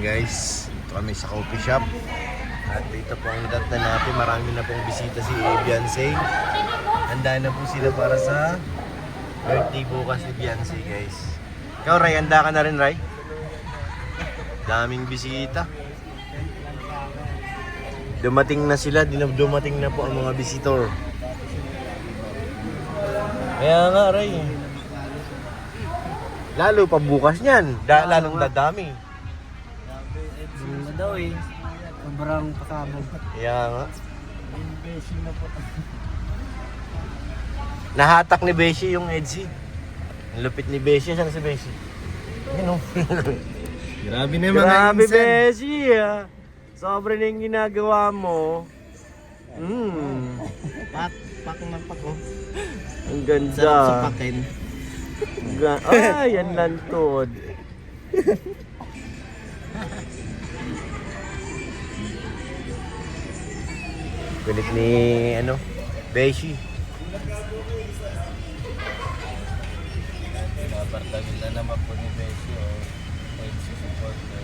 guys, ito kami sa coffee shop. At ito po ang date natin. Marami na pong bisita si Beyonce. Handa na po sila para sa birthday bukas ni Beyonce, guys. Ikaw, Ray, handa ka na rin, Ray? Daming bisita. Dumating na sila, dumating na po ang mga visitor. Kaya nga, Ray. Lalo pa bukas niyan, lalong dadami. Ano daw eh. Sobrang pasabog. Kaya nga. Nahatak ni Beshi yung Edsy. Ang lupit ni Beshi. Saan si Beshi? Yan o. Grabe naman. Grabe, Beshi. Sobrang na yung ginagawa mo. Pak ng pako. Ang ganda. Sarap sa pakin. Ay, yan lantod. Galit ni, Beshi. Pinapartagin na naman po ni Beshi o Beshi supporter.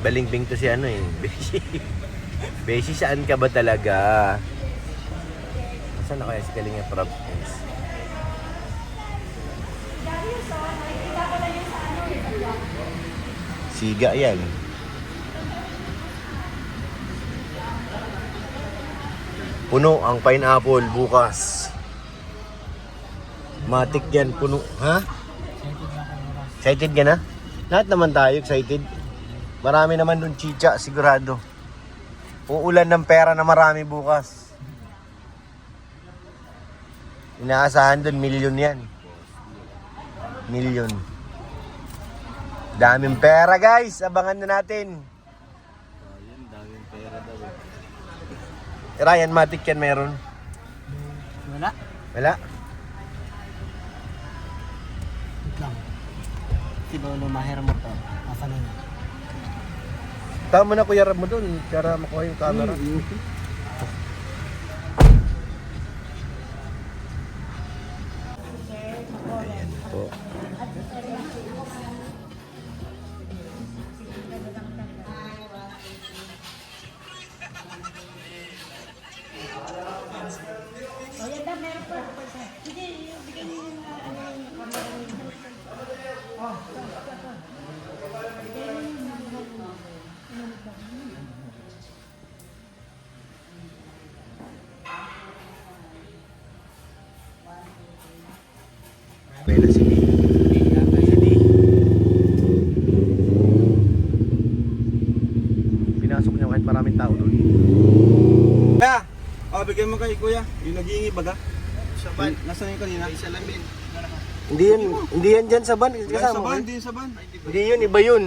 Balingbing to si Beshi. Beshi, saan ka ba talaga? Saan na kaya si Kalinga Prab? Siga yan. Puno ang pineapple bukas. Matik yan, puno. Ha? Excited ka na? Lahat naman tayo excited. Marami naman dun chicha, sigurado. Uulan ng pera na marami bukas. Inaasahan dun, milyon yan. Milyon. Daming pera, guys. Abangan na natin. Ayun, daming pera daw. Ryan, matik yan meron. Wala. Wala? Wait lang. Si Bolo mahir mo to. Asan na yun? Tama na kuya Rab mo dun para makuha yung camera. Ayan po. Pwede si pinasok niya kahit maraming tao doon. Kuya! Bigyan mo kay Kuya. Yung nag-iingi baga. Sa van. Nasaan yung kanina? Sa lamin. Hindi yan dyan sa van. Sa Kasama van, ko. din sa van. Hindi yun, iba yun.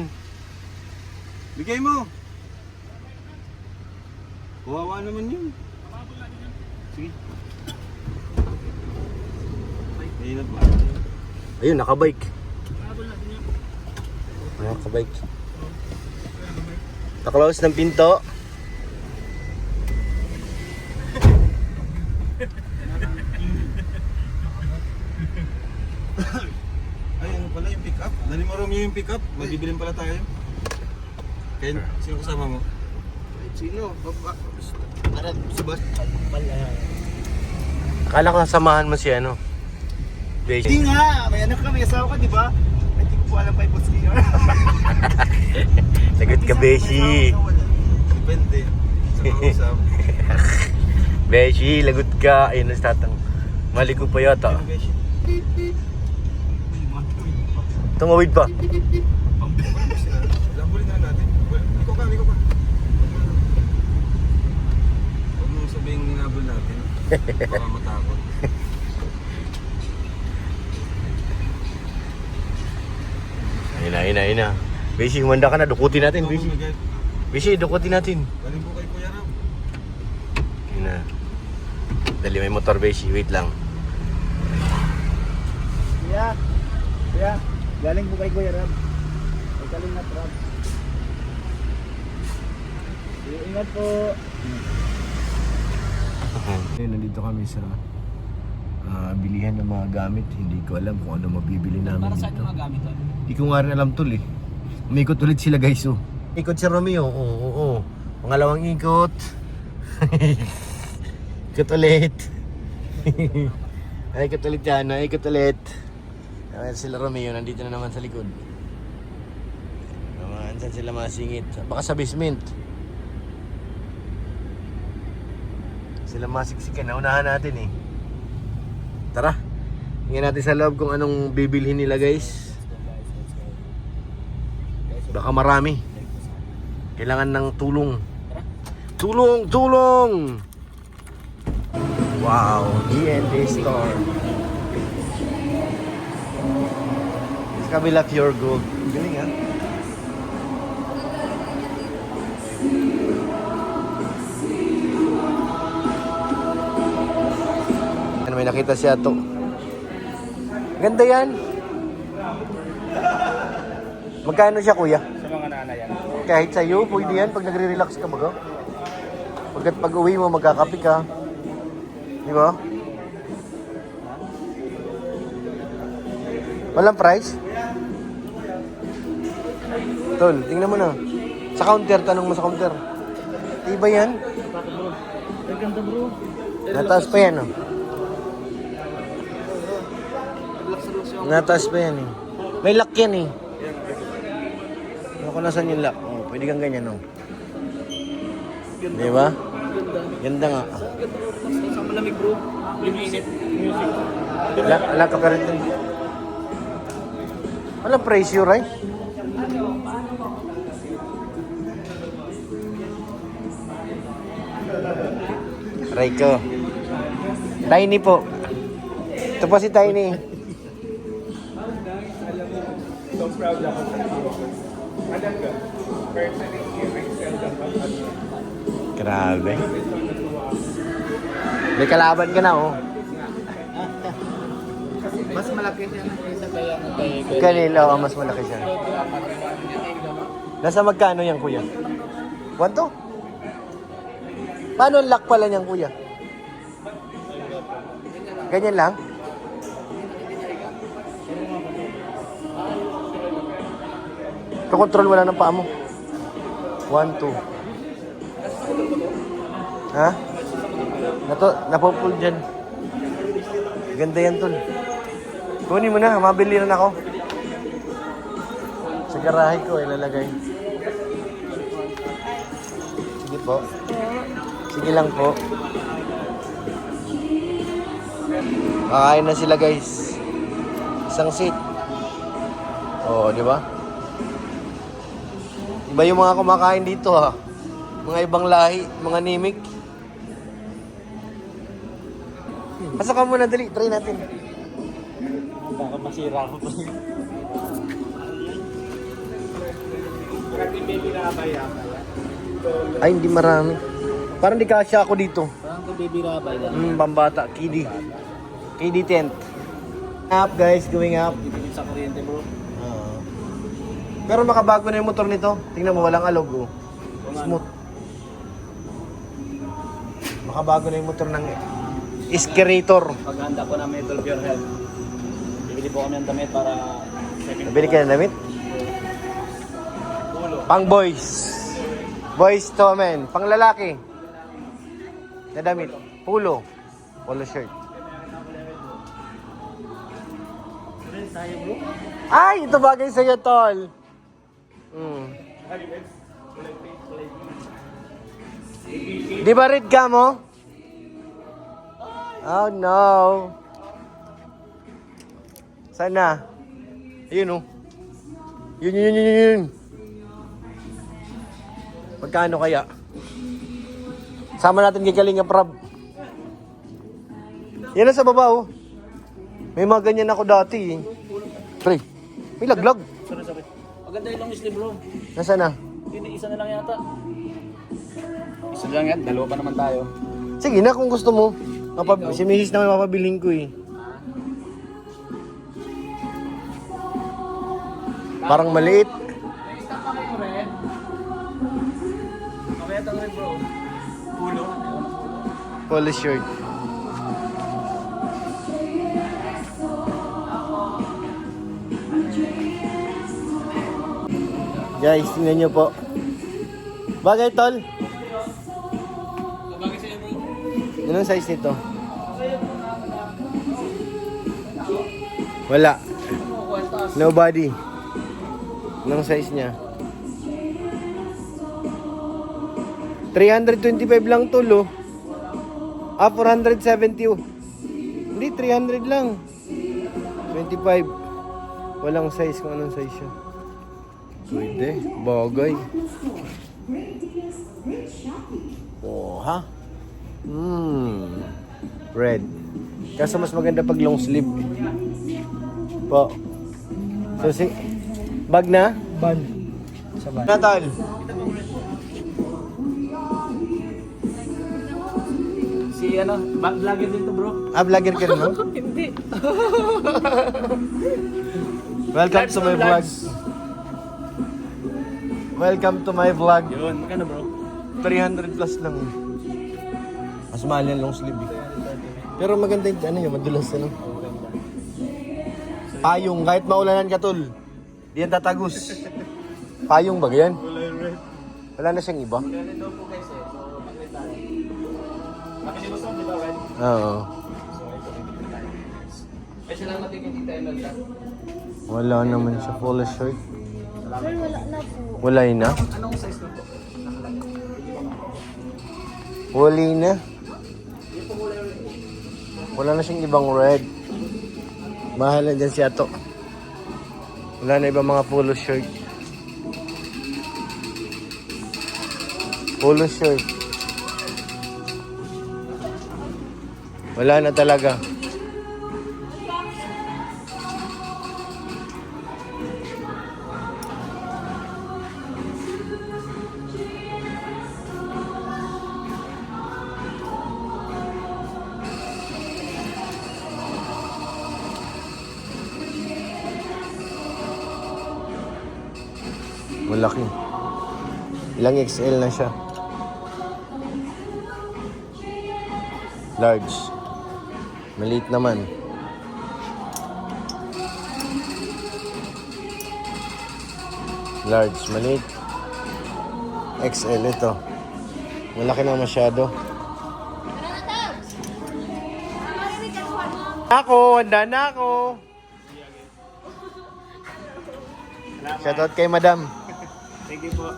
Bigay mo. Kawawa naman yun. Sige. Mahirap ba? Ayun, nakabike. Nakabike. Naklose ng pinto. Ay, ano pala yung pick up? Dali mo Romeo yung pick up. Magbibilin pala tayo. Kaya, sino kasama mo? Sino? Arad, subas. Akala ko nasamahan mo si Beshi. Hindi nga! May anak ka, may asawa ka, di ba? Hindi ko po alam pa yung post niyo. Sagot ka, Beshi. Depende. Sa kausap. Beshi, lagot ka. Ayun, nastatang. Mali ko pa yata. Tumawid pa. Labulin na natin. Ikaw ka. Huwag mo sabihin ninabol natin. Baka matakot. Ayun na. Beshi, humanda ka na. Dukutin natin, Beshi. Beshi, dukutin natin. Galing po kay Kuya Ram. Ayun na. Dali, may motor, Beshi. Wait lang. Kuya. Galing po kay Kuya Rab. Ay galing na Rab. Ingat po. Nandito kami sa bilihan ng mga gamit. Hindi ko alam kung ano mabibili namin Para dito. saan yung mga gamit to? Hindi ko nga rin alam tol eh. Umikot ulit sila guys, oh. Ikot si Romeo, oo. Pangalawang ikot. Ikot ulit. Ay, ikot ulit yan, ikot ulit. Ayan sila Romeo, nandito na naman sa likod. Naman, saan sila masingit? Baka sa basement. Sila masiksikan, naunahan natin eh. Tara, tingnan natin sa loob kung anong bibilhin nila guys. Baka marami. Kailangan ng tulong. Tulong! Wow, D&D store. Sa kabila, Pure Gold. Galing ha? Ano, may nakita siya to. Ganda yan. Magkano siya kuya? Sa mga nanay yan. Kahit sa'yo, pwede yan pag nagre-relax ka baga. Pag uwi mo, magkakape ka. Di ba? Walang price? Tol, tingnan mo na. Sa counter, tanong mo sa counter. Iba yan? Bakit bro? Ay ganda bro. Nataas pa yan, oh. Nataas pa yan, eh. May lock yan, eh. Ano kung nasan yung lock? Oh, pwede kang ganyan, oh. Di ba? Ganda nga. Sa malamig bro. Luminit. Music. Wala ka pa rin dun. Walang presyo, right? Aray ko. Tiny po. Ito po si Tiny. So proud ako sa iyo. Alam ka, personally, i-excel ka pa. Grabe. May kalaban ka na, oh. Mas malaki siya kaysa kaya ng kay Kanila, oh, mas malaki siya. Nasa magkano yan, kuya? 1 to? Paano ang lock pala niyan, kuya? Ganyan lang? Control mo lang ng paa mo. 1, 2. Ha? Napupul dyan. Ganda yan, tol. Kunin mo na, mabili na ako. Sa garahe ko, ilalagay. Sige po. Sige lang po. Kakain na sila, guys. Isang seat. Oo, di ba? Iba yung mga kumakain dito, ha. Mga ibang lahi, mga nimik. Pasok ka muna, dali. Try natin. Baka masira ako pa. Kati baby rabay yata. Ay, hindi marami. Parang di kasya ako dito. Parang ko baby rabay. Pambata, kiddie. Kiddie tent. Up guys, going up. Dito sa kuryente bro. Pero makabago na yung motor nito. Tingnan mo, walang alog, oh. Smooth. Makabago na yung motor ng Escalator. Paghanda ko na Metal Pure Health. Bibili po kami ng damit para Nabili ka ng damit? Pang boys. Boys to men. Pang lalaki. Na damit. Polo. Polo shirt. tayo bro. Ay, ito bagay sa'yo, tol. Di ba red ka mo? Oh no. Sana. Ayun oh. Yun. Magkano kaya? Sama natin kay Kalinga Prab. Yan na sa baba oh. May mga ganyan ako dati eh. Pre, may laglag. Sorry. Maganda yung long sleeve bro. Nasaan na? Isa na lang yata. Isa lang yan, dalawa pa naman tayo. Sige na kung gusto mo. Si Mrs. na may mapabiling ko eh. Parang maliit. Stop pa kayo rin. Mamaya tang rin bro. Pulo. Polo shirt. Guys, tingnan nyo po. Bagay, tol. Anong size nito? Wala. Nobody. Anong size niya? 325 lang, tol, oh. 470. Hindi, 300 lang. 25. Walang size kung anong size siya. Pwede. Bagay. Oh, ha? Red. Kaso mas maganda pag long sleeve. Po. So, bag na? Ban. Sa ban. Natal. Si ano, vlogger din to bro. Vlogger ka rin, no? Hindi. Welcome to my vlog. Welcome to my vlog. Yun, magkano bro? 300 plus lang. Mas mahal yan long sleeve, eh. Pero maganda yung ano yun, madulas, ano? Payong, kahit maulanan ka, tol. Di yan tatagos. Payong ba yan? Wala na siyang iba? Ganun daw po guys eh. So, mag-rent tayo. Nakilibos mo, di ba, Wen? Oo. So, ito rin dito tayo. Eh, salamat din yung Tita Imelda. Wala naman siya full shirt. Sir, wala na po. Wala na? Anong size na po? Wala na. Wala na siyang ibang red. Mahal na dyan si Ato. Wala na ibang mga polo shirt. Polo shirt. Wala na talaga. Malaki. Ilang XL na siya. Large. Maliit naman. Large, maliit. XL ito. Malaki na masyado. Ako, handa na ako. Shoutout kay Madam. Thank you po.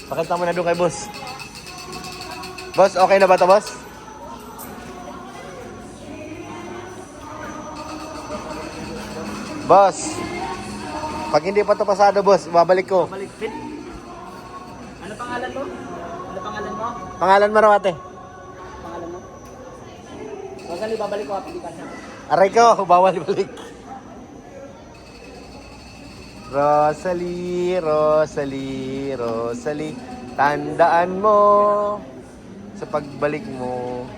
Pakita mo na doon kay boss. Boss, okay na ba ito, boss? Boss, pag hindi pa ito pasado, boss, babalik ko. Balikpit. Ano pangalan mo? Ano pangalan mo? Pangalan mo raw, ate. Pangalan mo? Rosalie, babalik ko apilikan niya. Aray ko, bawal balik. Rosalie, Rosalie, Rosalie, tandaan mo sa pagbalik mo.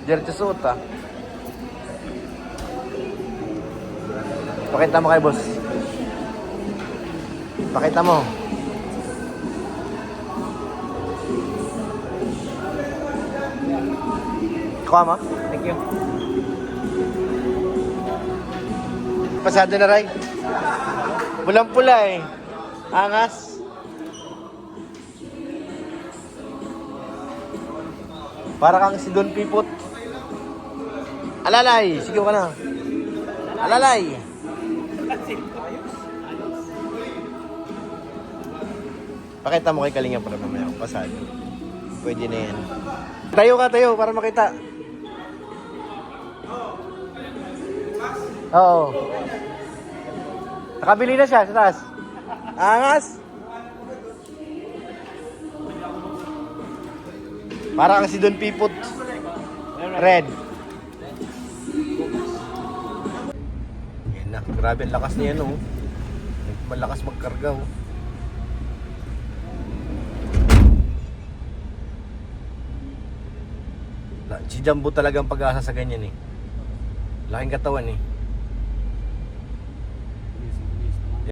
Diretso suot, ah. Pakita mo kay boss. Pakita mo. Kuha mo? Thank you. Pasado na rin. Pulang-pula eh. Angas. Para kang si Don Pipot. Alalay, sigaw ka na. Alalay. Pakita mo kay Kalinga para mamaya kung pasado. Pwede na yan. Tayo ka, tayo para makita. Oo. Nakabili na siya sa taas. Angas. Para kang si Don Pipot. Red. Yan na. Grabe ang lakas niya, no? Malakas magkarga, oh. Si Jumbo talagang pag-asa sa ganyan, eh. Laking katawan, eh.